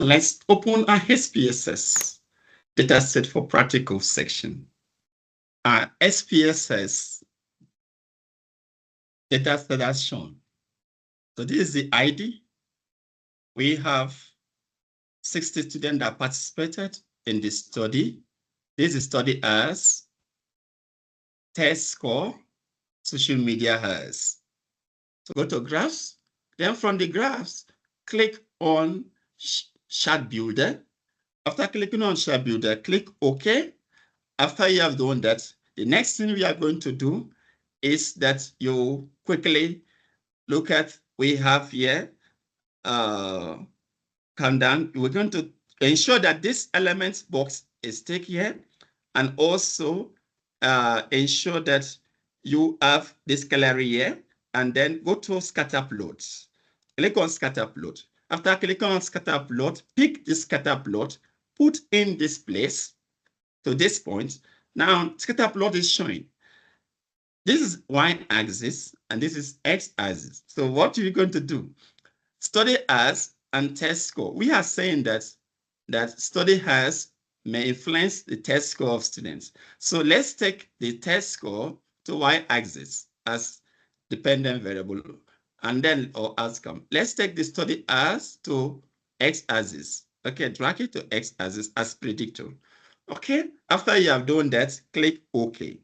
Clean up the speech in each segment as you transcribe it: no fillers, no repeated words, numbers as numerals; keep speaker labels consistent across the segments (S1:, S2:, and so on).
S1: Let's open our SPSS dataset for practical section. Our SPSS dataset as shown. So this is the ID. We have 60 students that participated in the study. This is study as test score, social media has. So go to graphs. Then from the graphs, click on chart builder. After clicking on chart builder, click OK. After you have done that, the next thing we are going to do is that you quickly look at, we have here, countdown. We're going to ensure that this element box is ticked here, and also ensure that you have this gallery here, and then go to scatter plot. Click on scatter plot. After clicking on scatter plot, pick the scatter plot, put in this place to this point. Now, scatter plot is showing. This is y-axis, and this is x-axis. So what are you going to do? Study as and test score. We are saying that study as may influence the test score of students. So let's take the test score to y-axis as dependent variable, and then or outcome. Let's take the study as to x-axis. Okay, drag it to x-axis as predictor. Okay, after you have done that, click OK.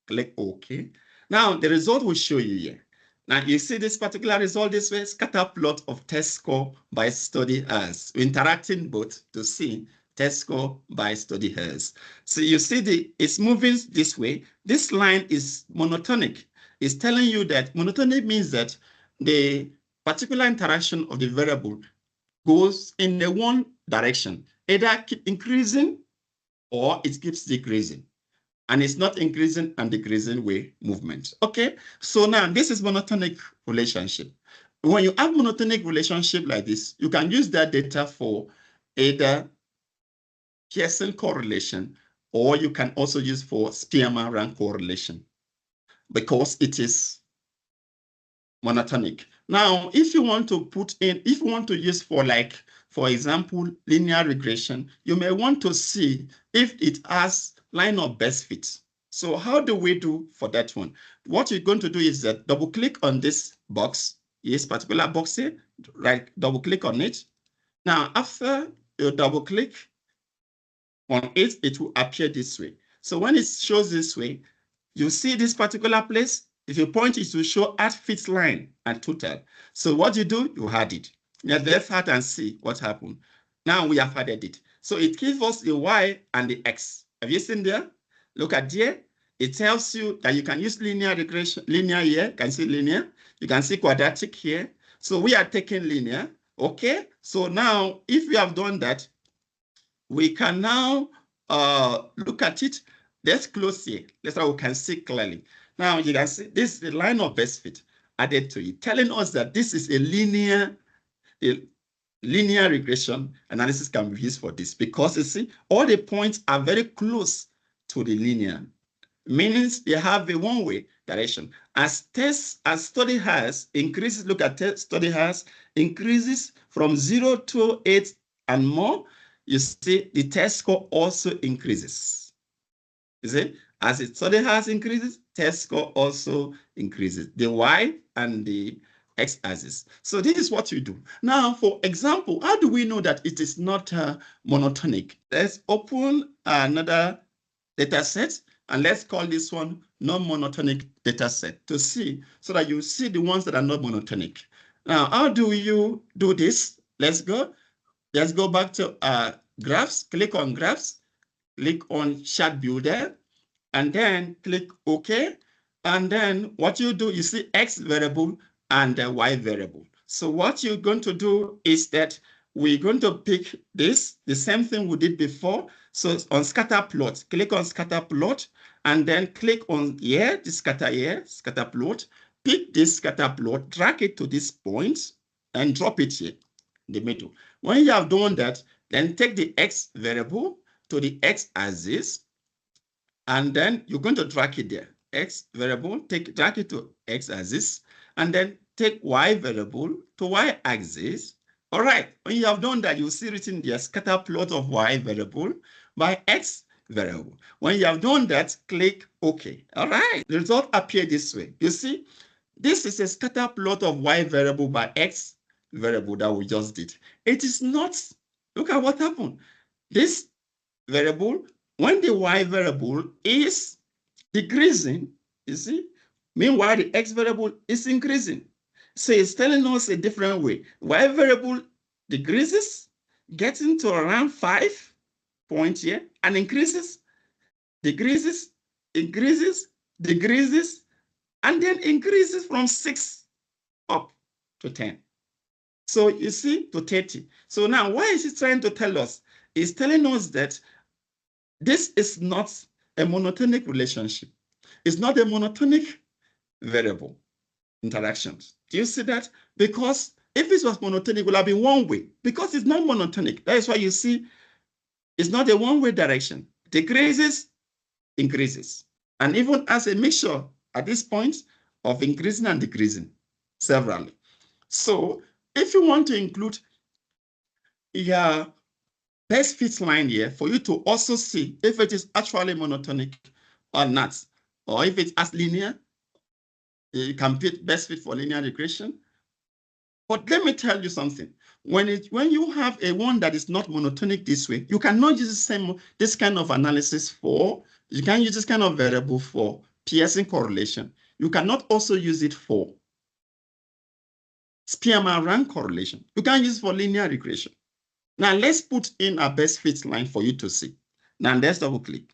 S1: Click OK. Now the result will show you here. Now you see this particular result this way, scatter plot of test score by study as. We're interacting both to see test score by study as. So you see it's moving this way. This line is monotonic. It's telling you that monotonic means that the particular interaction of the variable goes in the one direction, either keep increasing or it keeps decreasing. And it's not increasing and decreasing way movement. Okay, so now this is monotonic relationship. When you have monotonic relationship like this, you can use that data for either Pearson correlation, or you can also use for Spearman rank correlation, because it is monotonic. Now, if you want to put in, if you want to use for, like, for example, linear regression, you may want to see if it has line of best fit. So how do we do for that one? What you're going to do is that double click on this box, this particular box here, right? Double click on it. Now, after you double click on it, it will appear this way. So when it shows this way, you see this particular place. If you point it to show add fit line and total. So what you do, you add it. Now let's add and see what happened. Now we have added it. So it gives us the Y and the X. Have you seen there? Look at there. It tells you that you can use linear regression, linear here, you can see linear. You can see quadratic here. So we are taking linear, okay? So now, if we have done that, we can now look at it. Let's close here. Let's how we can see clearly. Now you can see this is the line of best fit added to it, telling us that this is a linear regression analysis can be used for this, because you see all the points are very close to the linear, meaning they have a one-way direction. As study has increases, look at study has increases from 0 to 8 and more, you see the test score also increases. You see, as the study has increases, test score also increases, the Y and the x-axis. So this is what you do. Now, for example, how do we know that it is not monotonic? Let's open another data set, and let's call this one non-monotonic data set to see, so that you see the ones that are not monotonic. Now, how do you do this? Let's go back to graphs, click on graphs, click on chart builder, and then click OK. And then what you do, you see X variable and the Y variable. So what you're going to do is that we're going to pick this, the same thing we did before. So on scatter plot, click on scatter plot, and then click on here, the scatter plot, pick this scatter plot, drag it to this point, and drop it here in the middle. When you have done that, then take the X variable to the X-axis, and then you're going to drag it there. X variable, drag it to X-axis, and then take Y variable to Y-axis, All right, when you have done that, you'll see written there, scatter plot of y variable by x variable. When you have done that, click OK. All right, the result appear this way. You see, this is a scatter plot of y variable by x variable that we just did. It is not, look at what happened. This variable, when the y variable is decreasing, you see, meanwhile the x variable is increasing. So it's telling us a different way. Y variable decreases, getting to around 5 points here, and increases, decreases, increases, decreases, and then increases from 6 up to 10. So you see, to 30. So now, what is it trying to tell us? It's telling us that this is not a monotonic relationship. It's not a monotonic variable interactions. Do you see that? Because if this was monotonic, it would have been one way. Because it's not monotonic. That is why you see it's not a one-way direction. Decreases, increases. And even as a mixture at this point of increasing and decreasing severally. So if you want to include your best fit line here for you to also see if it is actually monotonic or not, or if it's as linear, you can put best fit for linear regression. But let me tell you something. When you have a one that is not monotonic this way, you cannot use this kind of analysis for, you can use this kind of variable for Pearson correlation. You cannot also use it for Spearman rank correlation. You can use it for linear regression. Now let's put in a best fit line for you to see. Now let's double click.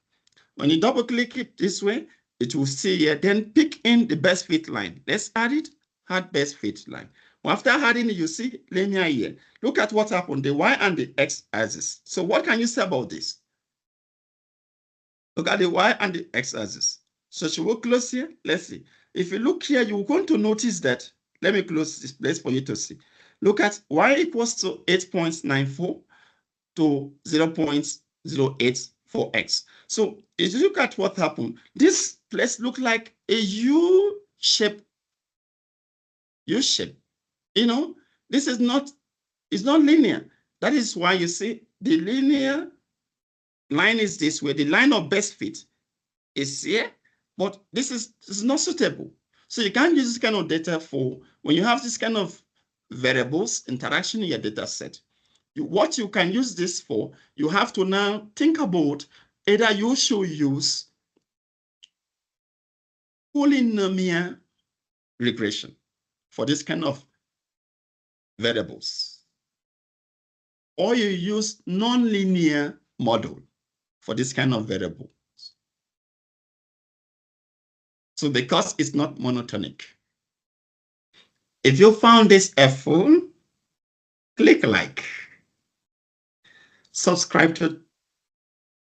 S1: When you double click it this way, it will see here, then pick in the best fit line. Let's add it, add best fit line. Well, after adding it, you see linear here. Look at what happened, the y and the x axis. So what can you say about this? Look at the y and the x axis. So should we close here? Let's see. If you look here, you're going to notice that, let me close this place for you to see. Look at y equals to 8.94 to 0.08 for x. So if you look at what happened, this place look like a U shape. U shape. You know, this is not, it's not linear. That is why you see the linear line is this way. The line of best fit is here, but this is not suitable. So you can't use this kind of data for when you have this kind of variables interaction in your data set. What you can use this for, you have to now think about either you should use polynomial regression for this kind of variables, or you use non-linear model for this kind of variable. So because it's not monotonic. If you found this helpful, click like, subscribe to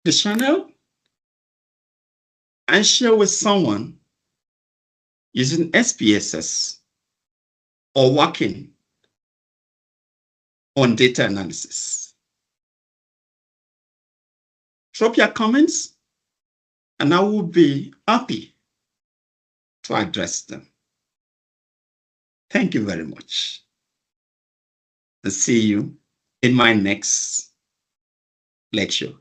S1: the channel, and share with someone using SPSS or working on data analysis. Drop your comments and I will be happy to address them. Thank you very much. And see you in my next lecture.